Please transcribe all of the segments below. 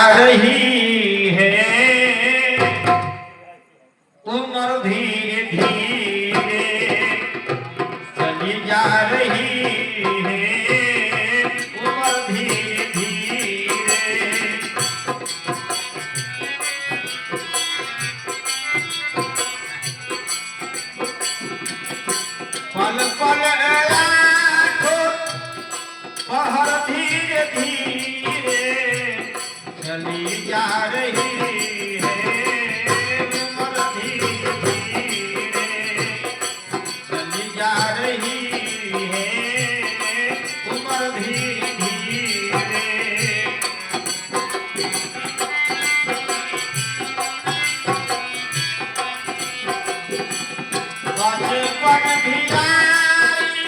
रही है उम्र धीरे धीरे चली जा रही है उम्र धीरे धीरे। पल पल पहर धीरे धीरे चली जा रही है उम्र धीरे धीरे चली जा रही है उम्र धीरे धीरे। बचपन भी आई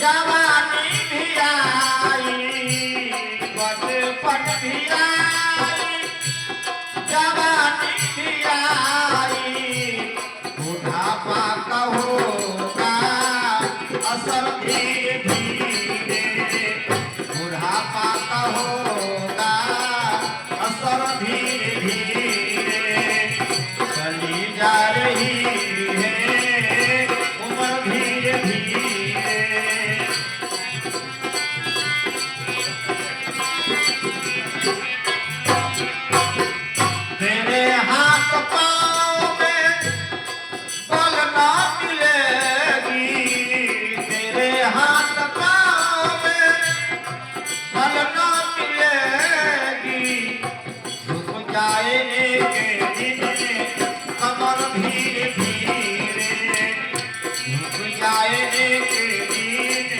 जवानी भी आई बचपन भी आई जवानी भी आई बुढ़ापा का होगा असर धीरे धीरे बुढ़ापा का होगा असर धीरे धीरे चली जा रही है उम्र धीरे धीरे। तेरे हाथ पाँव में बल ना मिलेगी तेरे हाथ पाँव में बल ना मिलेगी झुक जाएंगे के दिन कमर धीरे धीरे झुक जाएंगे के दिन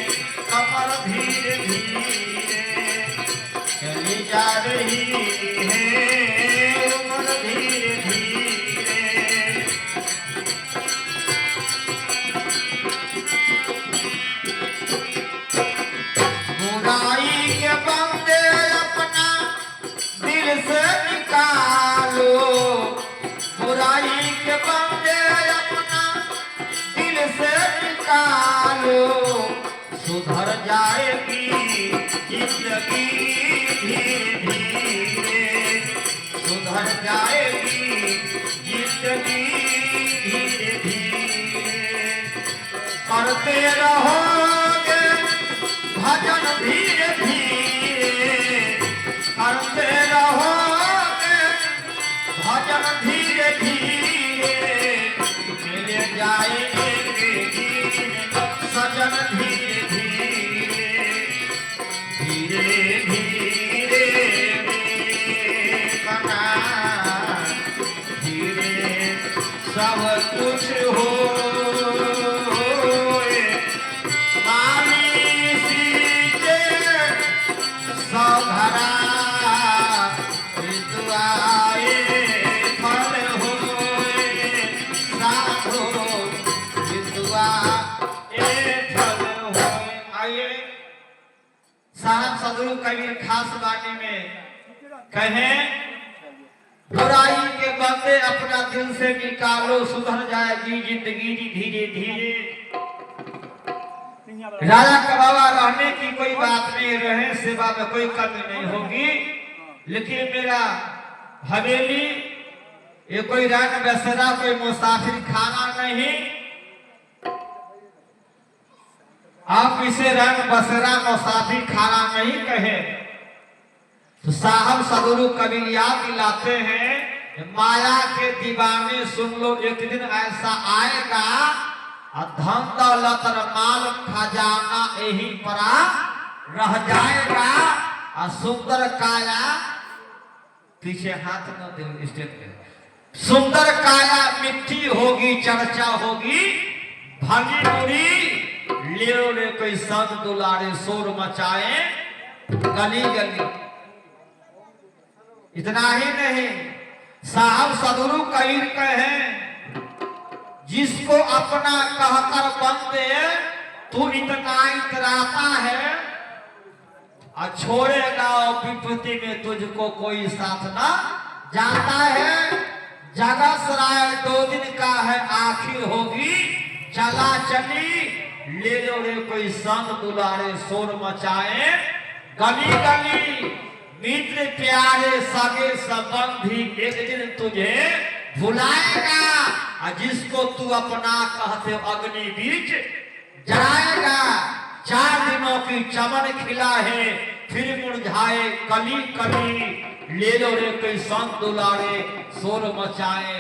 कमर धीरे धीरे चली जा रही है उम्र धीरे धीरे। बुराई के बंदे अपना दिल से निकालो बुराई के बंदे अपना दिल से निकालो सुधर जाएगी जिंदगी धीरे धीरे सुधर जाएगी जिंदगी धीरे धीरे। करते रहोगे भजन धीरे धीरे करते रहोगे भजन धीरे धीरे मिल जाएंगे दिन सजन धीरे धीरे धीरे धीरे बना धीरे सब कुछ हो सभरा ऋतुआए फल होए साधो ऋतुआए फल होए। आइए साहब सदरू कबीर खास वाणी में कहें बुराई के बंदे अपना दिल से निकालो सुधर जाएगी जिंदगी धीरे धीरे। राजा का बाबा रहने की कोई बात नहीं रहे सेवा में कोई कमी नहीं होगी लेकिन मेरा हवेली ये कोई रंग बसेरा कोई मुसाफिर खाना नहीं आप इसे रंग बसेरा मुसाफिर खाना नहीं कहे तो साहब सदगुरु कबीर याद दिलाते हैं माया के दीवाने सुन लो एक दिन ऐसा आएगा धन दौलत माल खजाना यही परा रह जाएगा और सुंदर काया पीछे हाथ न दे स्टेट पे सुंदर काया मिट्टी होगी चर्चा होगी भली बुरी ले कोई संत दुलारे शोर मचाए गली गली। इतना ही नहीं साहब सदगुरु कबीर कहे जिसको अपना कहकर बंदे तू इतना इतराता है और छोड़ेगा विपत्ति में तुझको कोई साथ ना जाता है। जगह सराय 2 दिन का है आखिर होगी चला चली ले लो रे कोई संत दुलारे शोर मचाए गली गली मित्र प्यारे सगे संबंधी एक दिन तुझे भुलाएगा, और जिसको तू अपना कहते अग्नि बीच जलाएगा। 4 दिनों की चमन खिला है, फिर मुरझाए कली कली, ले लो रे कोई संत दुलारे, शोर मचाए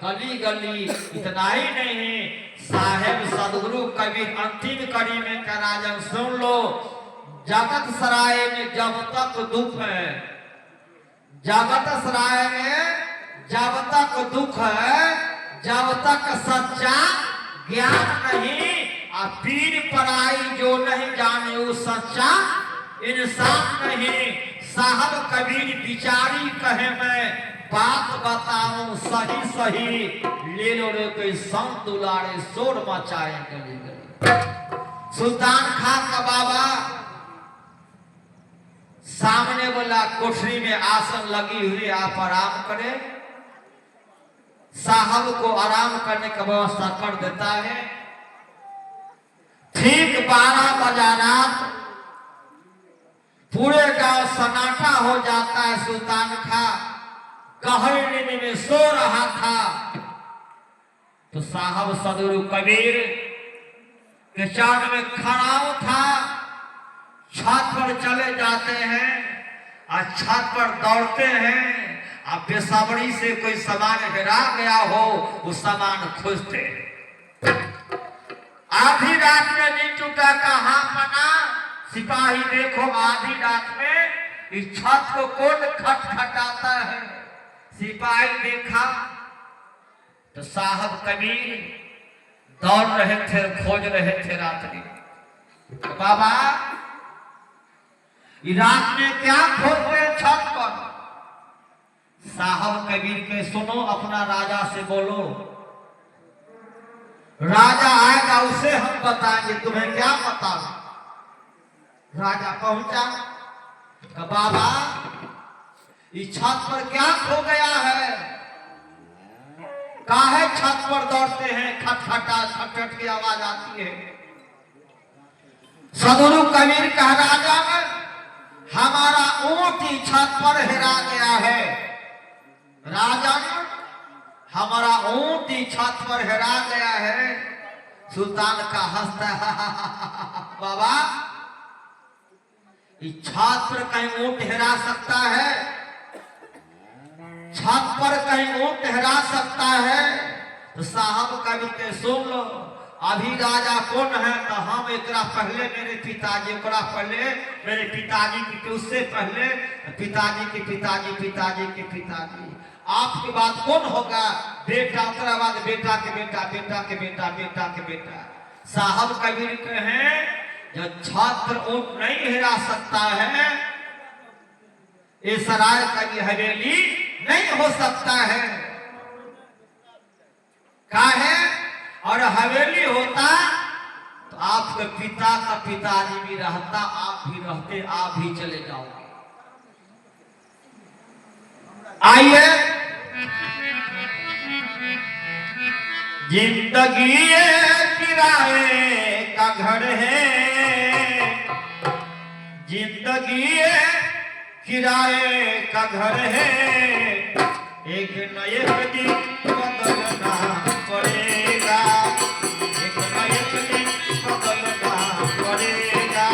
गली गली। इतना ही नहीं, साहेब सदगुरु कबीर अंतिम कड़ी में का राजन सुन लो। जगत सराय में जब तक दुख है, जगत सराय में जब तक दुख है, जब तक सच्चा ज्ञान नहीं, और पीर पराई जो नहीं जाने वो सच्चा इंसान नहीं। साहब कबीर बिचारी कहे मैं बात बताऊं सही सही, ले लो रे कोई संत दुलारे, शोर मचाए गली गली। सुल्तान खान का बाबा सामने वाला कोठरी में आसन लगी हुई, आप आराम करें। साहब को आराम करने का व्यवस्था कर देता है। ठीक 12 बजा रात, पूरे गांव सन्नाटा हो जाता है। सुल्तान खां गहरी नींद में सो रहा था, तो साहब सदगुरु कबीर के चरण में खड़ा था। छत पर चले जाते हैं और छत पर दौड़ते हैं, और बेसब्री से कोई सामान हेरा गया हो वो सामान खोजते। आधी रात में नींद टूटा, कहां पना सिपाही देखो, आधी रात में इस छत को कौन खटखटाता है। सिपाही देखा तो साहब कबीर दौड़ रहे थे, खोज रहे थे रात्रि। तो बाबा रात में क्या खोज रहे छत पर? साहब कबीर के सुनो, अपना राजा से बोलो, राजा आएगा उसे हम बताएंगे, तुम्हें क्या पता। राजा पहुंचा, तो बाबा इस छत पर क्या खो गया है? काहे छत पर दौड़ते हैं, खटखटा खटखट की आवाज आती है। सदगुरु कबीर कहा, राजा में हमारा ऊंट छत पर हेरा गया है। राजा हमारा ऊंट छत पर हेरा गया है। सुल्तान का हंसता है, बाबा इस छत पर कहीं ऊंट हेरा सकता है? छत पर कहीं ऊंट हेरा सकता है? तो साहब कभी के सुन लो, अभी राजा कौन है? तो हम एकरा पहले मेरे पिताजी, ओकरा पहले मेरे पिताजी की, उससे पहले पिताजी के पिताजी, पिताजी के पिताजी, आपके बाद कौन होगा? बेटा, ओकरा बाद बेटा के बेटा, बेटा के बेटा, बेटा के बेटा। साहब कबीर कहे जो छात्र ऊंट नहीं हिरा सकता है, ये सराय कभी हवेली नहीं हो सकता है। काहे? और हवेली होता तो आपके पिता का पिताजी भी रहता, आप भी रहते, आप भी चले जाओगे। आइए, जिंदगी किराए का घर है, जिंदगी किराए का घर है, एक न एक दिन बदलना पड़ेगा, एक न एक दिन बदलना पड़ेगा।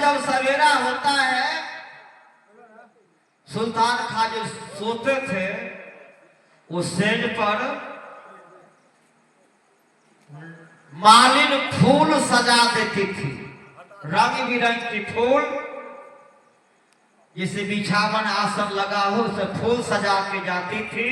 जब सवेरा होता है, सुल्तान खां जो सोते थे वो सेज पर मालिन फूल सजा देती थी, रंग बिरंग की फूल, जैसे बिछावन आसन लगा हो उसे फूल सजा के जाती थी।